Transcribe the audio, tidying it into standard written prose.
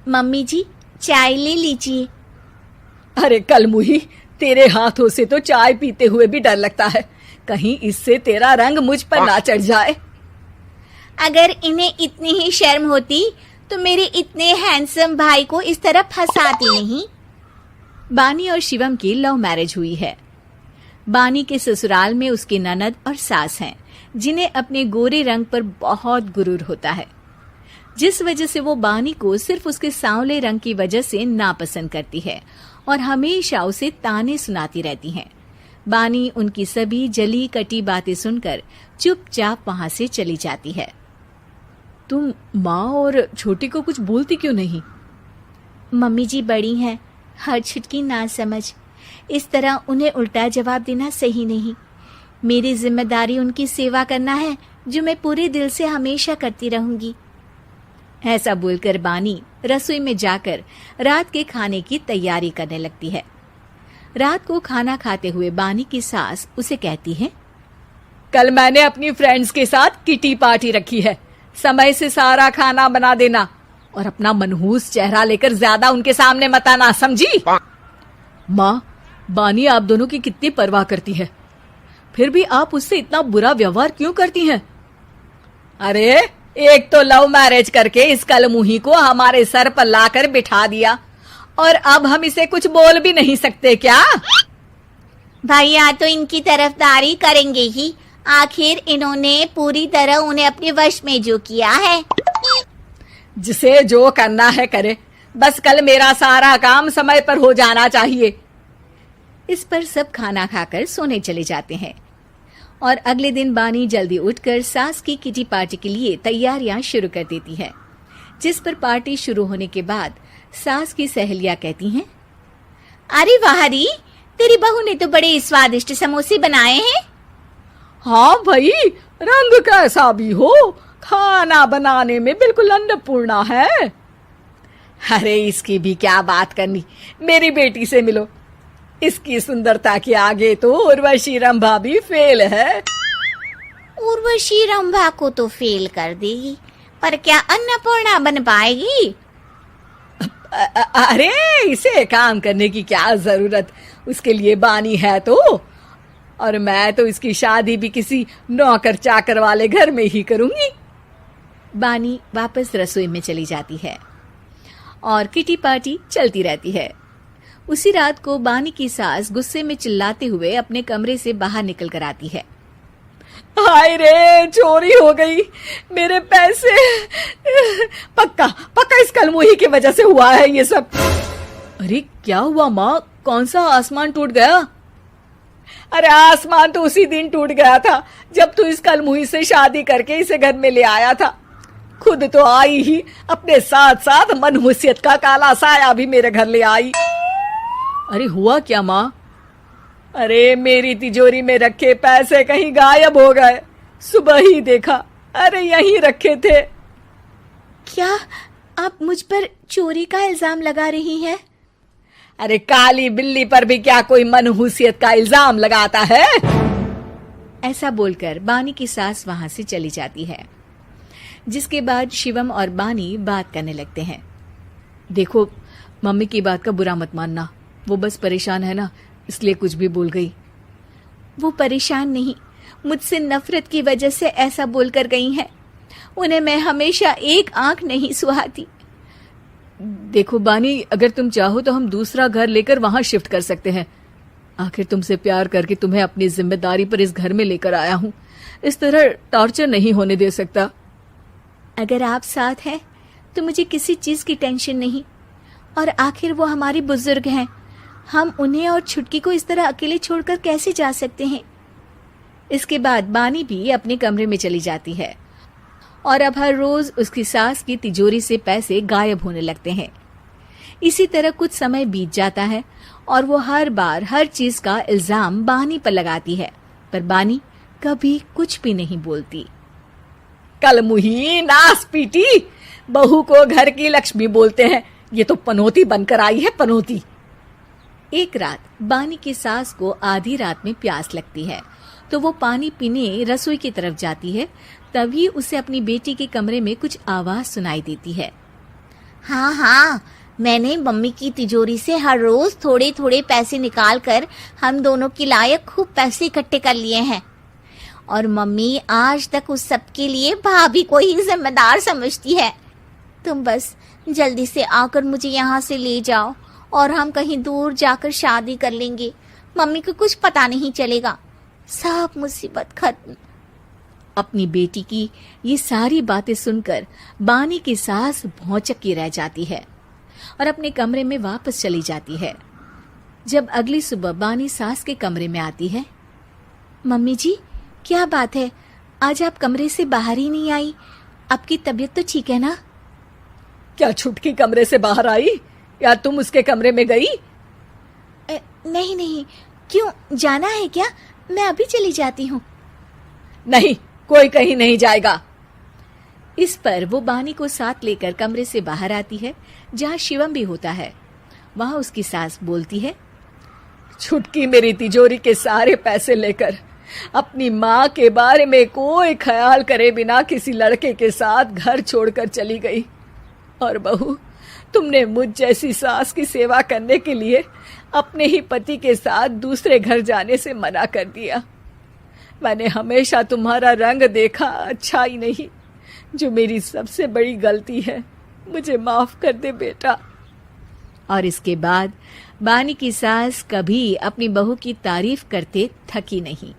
Mummy जी, चाय ले लीजिए। अरे कलमुही, तेरे हाथों से तो चाय पीते हुए भी डर लगता है, कहीं इससे तेरा रंग मुझ पर ना चढ़ जाए। अगर इन्हें इतनी ही शर्म होती तो मेरे इतने हैंडसम भाई को इस तरह फंसाती नहीं। बानी और शिवम की लव मैरिज हुई है। बानी के ससुराल में उसकी ननद और सास हैं, जिन्हें अपने गोरे रंग पर बहुत गुरूर होता है, जिस वजह से वो बानी को सिर्फ उसके सांवले रंग की वजह से नापसंद करती है और हमेशा उसे ताने सुनाती रहती हैं। बानी उनकी सभी जली कटी बातें सुनकर चुपचाप वहां से चली जाती है। तुम माँ और छोटी को कुछ बोलती क्यों नहीं? मम्मी जी बड़ी हैं, हर छुटकी ना समझ, इस तरह उन्हें उल्टा जवाब देना सही नहीं। मेरी जिम्मेदारी उनकी सेवा करना है, जो मैं पूरे दिल से हमेशा करती रहूंगी। ऐसा बोलकर बानी रसोई में जाकर रात के खाने की तैयारी करने लगती है। रात को खाना खाते हुए बानी की सास उसे कहती है, कल मैंने अपनी फ्रेंड्स के साथ किटी पार्टी रखी है, समय से सारा खाना बना देना और अपना मनहूस चेहरा लेकर ज्यादा उनके सामने मत आना, समझी? माँ, बानी आप दोनों की कितनी परवाह करती है, फिर भी आप उससे इतना बुरा व्यवहार क्यों करती हैं? अरे एक तो लव मैरिज करके इस कलमुही को हमारे सर पर लाकर बिठा दिया और अब हम इसे कुछ बोल भी नहीं सकते क्या? भैया तो इनकी तरफदारी करेंगे ही, आखिर इन्होंने पूरी तरह उन्हें अपने वश में जो किया है। जिसे जो करना है करे, बस कल मेरा सारा काम समय पर हो जाना चाहिए। इस पर सब खाना खाकर सोने चले जाते हैं और अगले दिन बानी जल्दी उठकर सास की किटी पार्टी के लिए तैयारियां शुरू कर देती है, जिस पर पार्टी शुरू होने के बाद सास की सहेलियां कहती हैं, अरे वाह री, तेरी बहू ने तो बड़े स्वादिष्ट समोसे बनाए हैं। हाँ भाई, रंग कैसा भी हो, खाना बनाने में बिल्कुल अन्नपूर्णा है। अरे इसकी भी क्या बात करनी, मेरी बेटी से मिलो, इसकी सुंदरता के आगे तो उर्वशी रंभा भी फेल है। उर्वशी रंभा को तो फेल कर देगी, पर क्या अन्नपूर्णा बन पाएगी? अरे इसे काम करने की क्या जरूरत, उसके लिए बानी है तो, और मैं तो इसकी शादी भी किसी नौकर चाकर वाले घर में ही करूंगी। बानी वापस रसोई में चली जाती है और किटी पार्टी चलती रहती है। उसी रात को बानी की सास गुस्से में चिल्लाते हुए अपने कमरे से बाहर निकल कर आती है। हाय रे, चोरी हो गई, मेरे पैसे, पक्का पक्का इस कलमुही की वजह से हुआ है ये सब। अरे क्या हुआ माँ, कौन सा आसमान टूट गया? अरे आसमान तो उसी दिन टूट गया था जब तू इस कलमुही से शादी करके इसे घर में ले आया था। खुद तो आई ही, अपने साथ साथ मनहूसियत का काला साया भी मेरे घर ले आई। अरे हुआ क्या माँ? अरे मेरी तिजोरी में रखे पैसे कहीं गायब हो गए, सुबह ही देखा, अरे यहीं रखे थे। क्या आप मुझ पर चोरी का इल्जाम लगा रही हैं? अरे काली बिल्ली पर भी क्या कोई मनहूसियत का इल्जाम लगाता है? ऐसा बोलकर बानी की सास वहां से चली जाती है, जिसके बाद शिवम और बानी बात करने लगते हैं। देखो, मम्मी की बात का बुरा मत मानना, वो बस परेशान है ना, इसलिए कुछ भी बोल गई। वो परेशान नहीं, मुझसे नफरत की वजह से ऐसा बोलकर गई हैं। उन्हें मैं हमेशा एक आंख नहीं सुहाती। देखो बानी, अगर तुम चाहो तो हम दूसरा घर लेकर वहां शिफ्ट कर सकते हैं। आखिर तुमसे प्यार करके तुम्हें अपनी जिम्मेदारी पर इस घर में लेकर आया हूं, इस तरह टॉर्चर नहीं होने दे सकता। अगर आप साथ हैं तो मुझे किसी चीज की टेंशन नहीं, और आखिर वो हमारी बुजुर्ग हैं, हम उन्हें और छुटकी को इस तरह अकेले छोड़कर कैसे जा सकते हैं? इसके बाद बानी भी अपने कमरे में चली जाती है और अब हर रोज उसकी सास की तिजोरी से पैसे गायब होने लगते हैं। इसी तरह कुछ समय बीत जाता है और वो हर बार हर चीज का इल्जाम बानी पर लगाती है, पर बानी कभी कुछ भी नहीं बोलती। कलमुही नास पीटी, बहू को घर की लक्ष्मी बोलते हैं, ये तो पनौती बनकर आई है, पनौती। एक रात बानी की सास को आधी रात में प्यास लगती है, तो वो पानी पीने रसोई की तरफ जाती है। तभी उसे अपनी बेटी के कमरे में कुछ आवाज सुनाई देती है। हाँ हाँ, मैंने मम्मी की तिजोरी से हर रोज थोड़े थोड़े पैसे निकाल कर हम दोनों के लायक खूब पैसे इकट्ठे कर लिए हैं। और मम्मी आज तक उस सब के लिए भाभी को ही जिम्मेदार समझती है। तुम बस जल्दी से आकर मुझे यहाँ से ले जाओ और हम कहीं दूर जाकर शादी कर लेंगे। मम्मी को कुछ पता नहीं चलेगा, सब मुसीबत खत्म। अपनी बेटी की ये सारी बातें सुनकर बानी की सास भौंचक्की रह जाती है और अपने कमरे में वापस चली जाती है। जब अगली सुबह बानी सास के कमरे में आती है, मम्मी जी, क्या बात है, आज आप कमरे से बाहर ही नहीं आई? आपकी तबीयत तो ठीक है ना? क्या छुटकी कमरे से बाहर आई या तुम उसके कमरे में गई? नहीं नहीं, क्यों, जाना है क्या? मैं अभी चली जाती हूँ। नहीं, कोई कहीं नहीं जाएगा। इस पर वो बानी को साथ लेकर कमरे से बाहर आती है, जहाँ शिवम भी होता है। वहां उसकी सास बोलती है, छुटकी मेरी तिजोरी के सारे पैसे लेकर अपनी माँ के बारे में कोई ख्याल करे बिना किसी लड़के के साथ घर छोड़कर चली गई। और बहू, तुमने मुझ जैसी सास की सेवा करने के लिए अपने ही पति के साथ दूसरे घर जाने से मना कर दिया। मैंने हमेशा तुम्हारा रंग देखा अच्छा ही नहीं, जो मेरी सबसे बड़ी गलती है। मुझे माफ कर दे बेटा। और इसके बाद बानी की सास कभी अपनी बहू की तारीफ करते थकी नहीं।